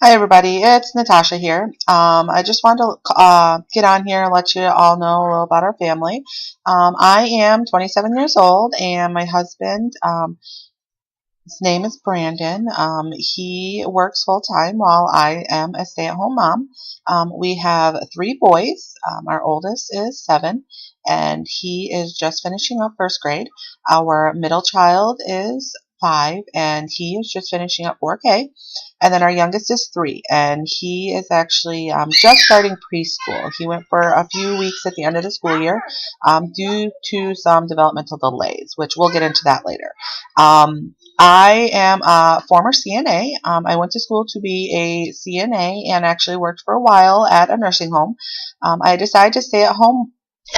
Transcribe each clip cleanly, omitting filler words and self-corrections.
Hi everybody, it's Natasha here. I just wanted to get on here and let you all know a little about our family. I am 27 years old, and my husband, his name is Brandon. He works full time while I am a stay-at-home mom. We have three boys. Our oldest is 7, and he is just finishing up first grade. Our middle child is 5, and he is just finishing up 4K. And then our youngest is 3, and he is actually just starting preschool. He went for a few weeks at the end of the school year due to some developmental delays, which we'll get into that later. I am a former CNA. I went to school to be a CNA and actually worked for a while at a nursing home. I decided to stay at home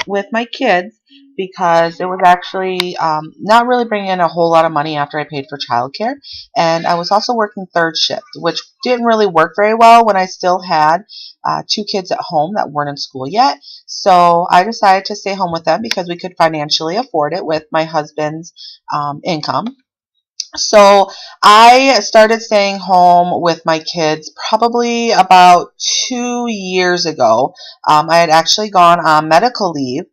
with my kids because it was actually not really bringing in a whole lot of money after I paid for childcare. And I was also working third shift, which didn't really work very well when I still had 2 kids at home that weren't in school yet. So I decided to stay home with them because we could financially afford it with my husband's income. So I started staying home with my kids probably about 2 years ago. I had actually gone on medical leave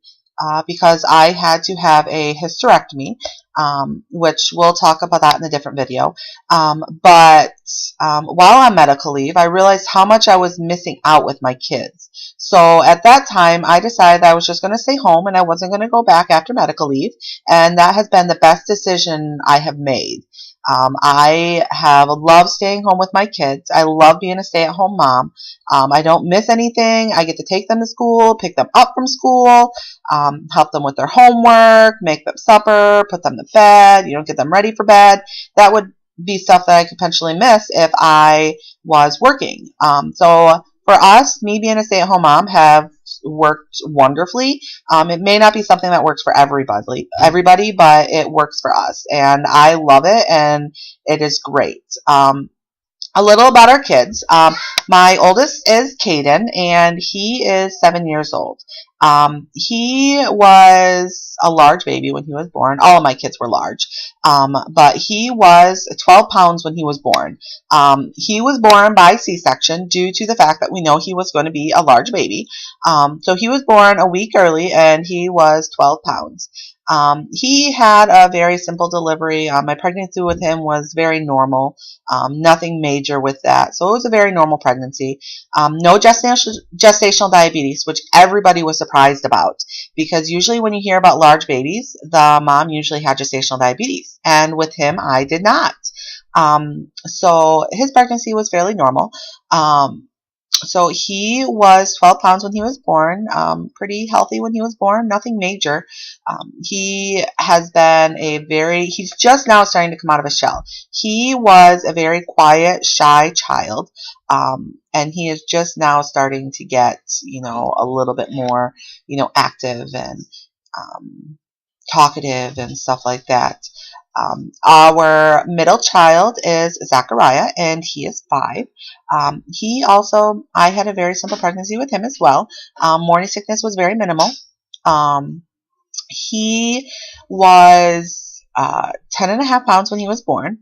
because I had to have a hysterectomy, which we'll talk about that in a different video. But while on medical leave, I realized how much I was missing out with my kids. So at that time, I decided I was just going to stay home and I wasn't going to go back after medical leave. And that has been the best decision I have made. I have loved staying home with my kids. I love being a stay-at-home mom. I don't miss anything. I get to take them to school, pick them up from school, help them with their homework, make them supper, put them to bed, get them ready for bed. That would be stuff that I could potentially miss if I was working. So for us, me being a stay-at-home mom have worked wonderfully. It may not be something that works for everybody, but it works for us, and I love it, and it is great. A little about our kids. My oldest is Caden, and he is 7 years old. He was a large baby when he was born. All of my kids were large, but he was 12 pounds when he was born. He was born by C-section due to the fact that we know he was going to be a large baby. So he was born a week early, and he was 12 pounds. He had a very simple delivery. My pregnancy with him was very normal. Nothing major with that. So it was a very normal pregnancy. No gestational diabetes, which everybody was surprised about, because usually when you hear about large babies, the mom usually had gestational diabetes. And with him, I did not. So his pregnancy was fairly normal. So he was 12 pounds when he was born, pretty healthy when he was born, nothing major. He's just now starting to come out of his shell. He was a very quiet, shy child, and he is just now starting to get, a little bit more, active and talkative and stuff like that. Our middle child is Zachariah, and he is 5. I had a very simple pregnancy with him as well. Morning sickness was very minimal. He was 10.5 pounds when he was born.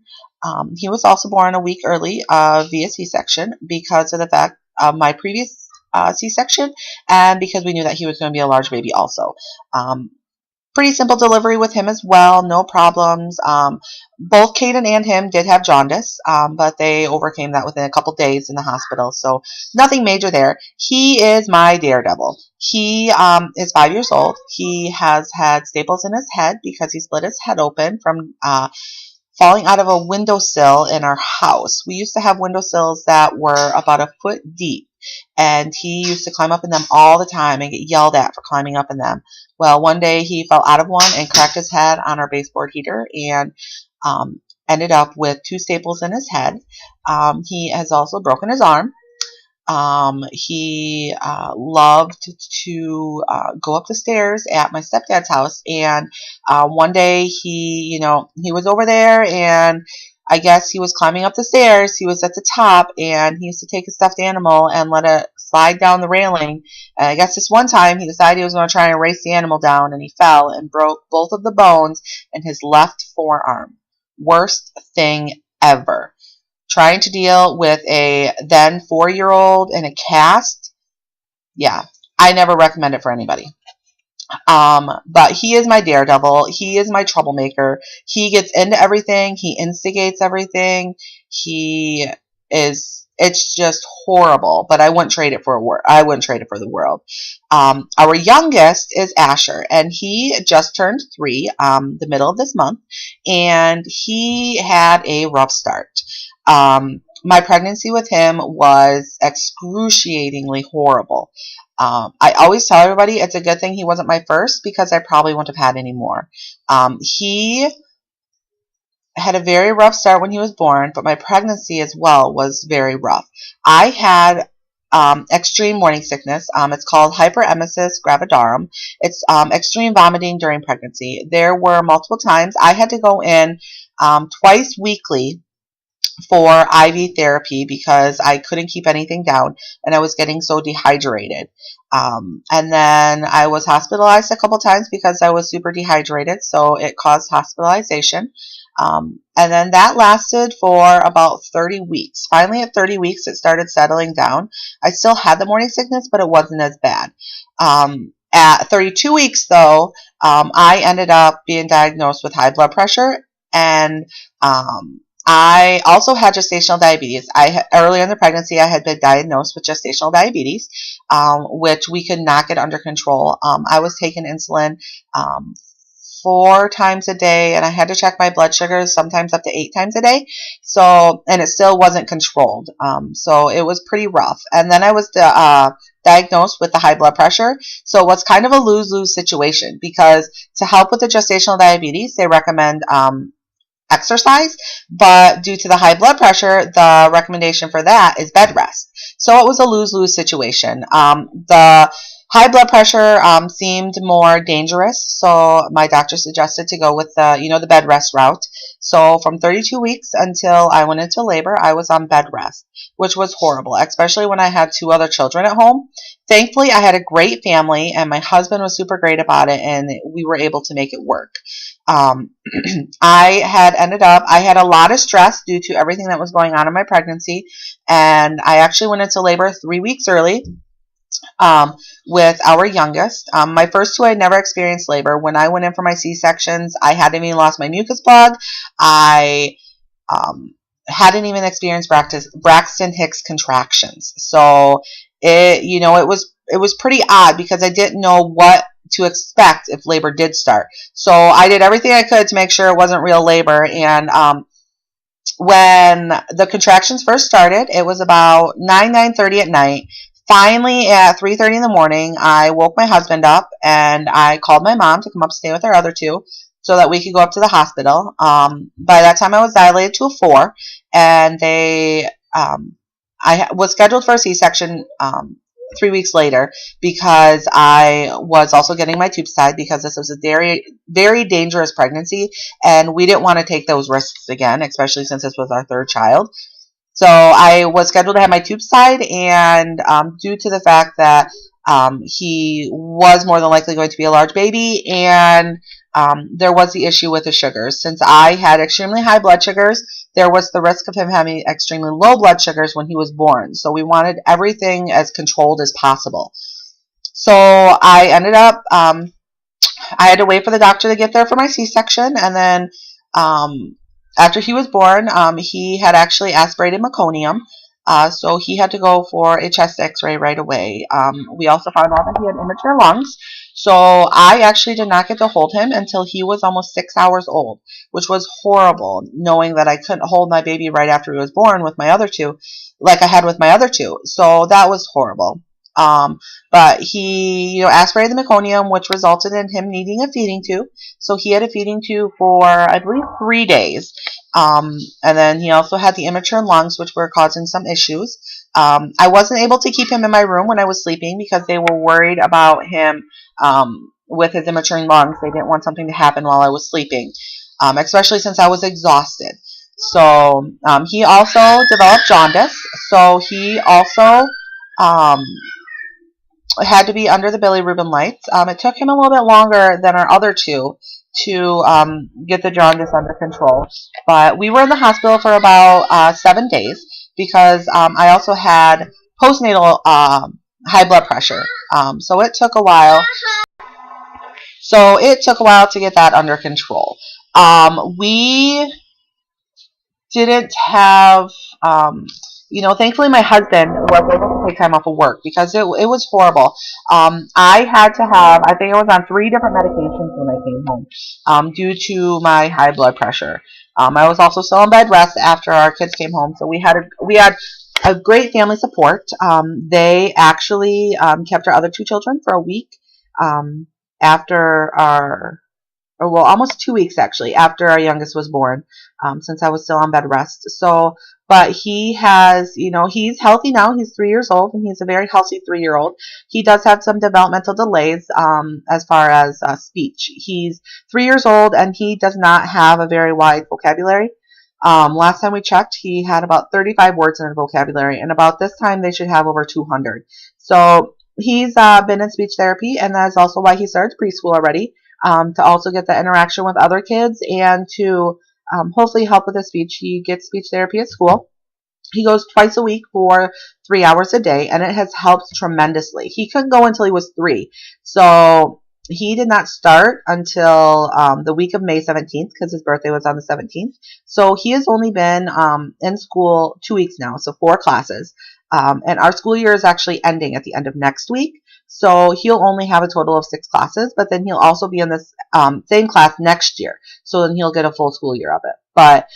He was also born a week early via C-section because of the fact of my previous C-section, and because we knew that he was going to be a large baby also. Pretty simple delivery with him as well, no problems. Both Caden and him did have jaundice, but they overcame that within a couple days in the hospital, so nothing major there. He is my daredevil. He is 5 years old. He has had staples in his head because he split his head open from falling out of a windowsill in our house. We used to have windowsills that were about a foot deep, and he used to climb up in them all the time and get yelled at for climbing up in them. Well, one day he fell out of one and cracked his head on our baseboard heater, and ended up with 2 staples in his head. He has also broken his arm. He loved to go up the stairs at my stepdad's house, and one day he was over there, and I guess he was climbing up the stairs. He was at the top, and he used to take a stuffed animal and let it slide down the railing. And I guess this one time he decided he was going to try and race the animal down, and he fell and broke both of the bones in his left forearm. Worst thing ever. trying to deal with a then 4-year-old in a cast, yeah, I never recommend it for anybody. But he is my daredevil. He is my troublemaker. He gets into everything. He instigates everything. He is, it's just horrible, but I wouldn't trade it for I wouldn't trade it for the world. Our youngest is Asher, and he just turned 3, the middle of this month, and he had a rough start. My pregnancy with him was excruciatingly horrible. I always tell everybody it's a good thing he wasn't my first because I probably wouldn't have had any more. He had a very rough start when he was born, but my pregnancy as well was very rough. I had extreme morning sickness. It's called hyperemesis gravidarum. It's extreme vomiting during pregnancy. There were multiple times I had to go in twice weekly for IV therapy because I couldn't keep anything down and I was getting so dehydrated. And then I was hospitalized a couple times because I was super dehydrated, so it caused hospitalization. And then that lasted for about 30 weeks. Finally, at 30 weeks, it started settling down. I still had the morning sickness, but it wasn't as bad. At 32 weeks, though, I ended up being diagnosed with high blood pressure, and I also had gestational diabetes. Earlier in the pregnancy, I had been diagnosed with gestational diabetes, which we could not get under control. I was taking insulin 4 times a day, and I had to check my blood sugars sometimes up to 8 times a day. So, and it still wasn't controlled. So it was pretty rough. And then I was diagnosed with the high blood pressure. So it was kind of a lose-lose situation because to help with the gestational diabetes, they recommend exercise, but due to the high blood pressure, the recommendation for that is bed rest. So it was a lose-lose situation. The high blood pressure seemed more dangerous, so my doctor suggested to go with the bed rest route. So from 32 weeks until I went into labor, I was on bed rest, which was horrible, especially when I had 2 other children at home. Thankfully, I had a great family, and my husband was super great about it, and we were able to make it work. I had a lot of stress due to everything that was going on in my pregnancy, and I actually went into labor 3 weeks early with our youngest. My first 2, I never experienced labor. When I went in for my C-sections, I hadn't even lost my mucus plug. I hadn't even experienced Braxton Hicks contractions. So it was pretty odd because I didn't know what to expect if labor did start. So I did everything I could to make sure it wasn't real labor. And when the contractions first started, it was about 9:30 at night. Finally, at 3:30 in the morning, I woke my husband up and I called my mom to come up and stay with our other 2 so that we could go up to the hospital. By that time, I was dilated to a 4, and I was scheduled for a C-section 3 weeks later because I was also getting my tubes tied because this was a very, very dangerous pregnancy, and we didn't want to take those risks again, especially since this was our 3rd child. So I was scheduled to have my tubes tied, and due to the fact that he was more than likely going to be a large baby, and there was the issue with the sugars. Since I had extremely high blood sugars, there was the risk of him having extremely low blood sugars when he was born. So we wanted everything as controlled as possible. So I ended up, I had to wait for the doctor to get there for my C-section, and then after he was born, he had actually aspirated meconium, so he had to go for a chest x-ray right away. We also found out that he had immature lungs, so I actually did not get to hold him until he was almost 6 hours old, which was horrible, knowing that I couldn't hold my baby right after he was born with my other 2, like I had with my other 2. So that was horrible. But he, aspirated the meconium, which resulted in him needing a feeding tube. So he had a feeding tube for, I believe, 3 days. And then he also had the immature lungs, which were causing some issues. I wasn't able to keep him in my room when I was sleeping because they were worried about him with his immature lungs. They didn't want something to happen while I was sleeping, especially since I was exhausted. So he also developed jaundice. So he also had to be under the bilirubin lights. It took him a little bit longer than our other 2 to get the jaundice under control. But we were in the hospital for about 7 days because I also had postnatal high blood pressure. So it took a while. So it took a while to get that under control. We didn't have, um, thankfully my husband was able to take time off of work because it was horrible. I had to have, I think I was on 3 different medications when I came home due to my high blood pressure. I was also still on bed rest after our kids came home, so we had a great family support. They actually kept our other 2 children for a week um, after our or well, almost 2 weeks actually after our youngest was born, since I was still on bed rest. So, but he has, he's healthy now. He's 3 years old, and he's a very healthy 3-year-old. He does have some developmental delays as far as speech. He's 3 years old, and he does not have a very wide vocabulary. Last time we checked, he had about 35 words in his vocabulary, and about this time they should have over 200. So he's been in speech therapy, and that's also why he started preschool already, to also get the interaction with other kids and to hopefully help with his speech. He gets speech therapy at school. He goes twice a week for 3 hours a day, and it has helped tremendously. He couldn't go until he was 3. So he did not start until the week of May 17th because his birthday was on the 17th. So he has only been in school 2 weeks now, so 4 classes. And our school year is actually ending at the end of next week. So he'll only have a total of 6 classes, but then he'll also be in this same class next year. So then he'll get a full school year of it. But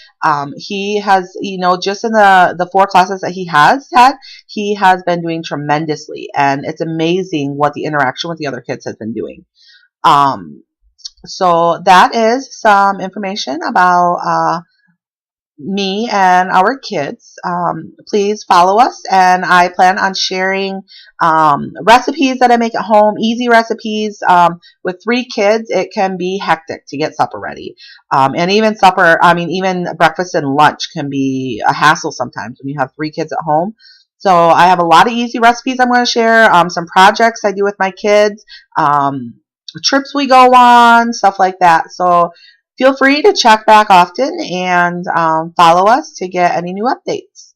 he has, just in the 4 classes that he has had, he has been doing tremendously. And it's amazing what the interaction with the other kids has been doing. Um, so that is some information about me and our kids. Please follow us, and I plan on sharing recipes that I make at home, easy recipes. With 3 kids, it can be hectic to get supper ready. And even even breakfast and lunch can be a hassle sometimes when you have 3 kids at home. So I have a lot of easy recipes I'm going to share, some projects I do with my kids, trips we go on, stuff like that. So feel free to check back often and follow us to get any new updates.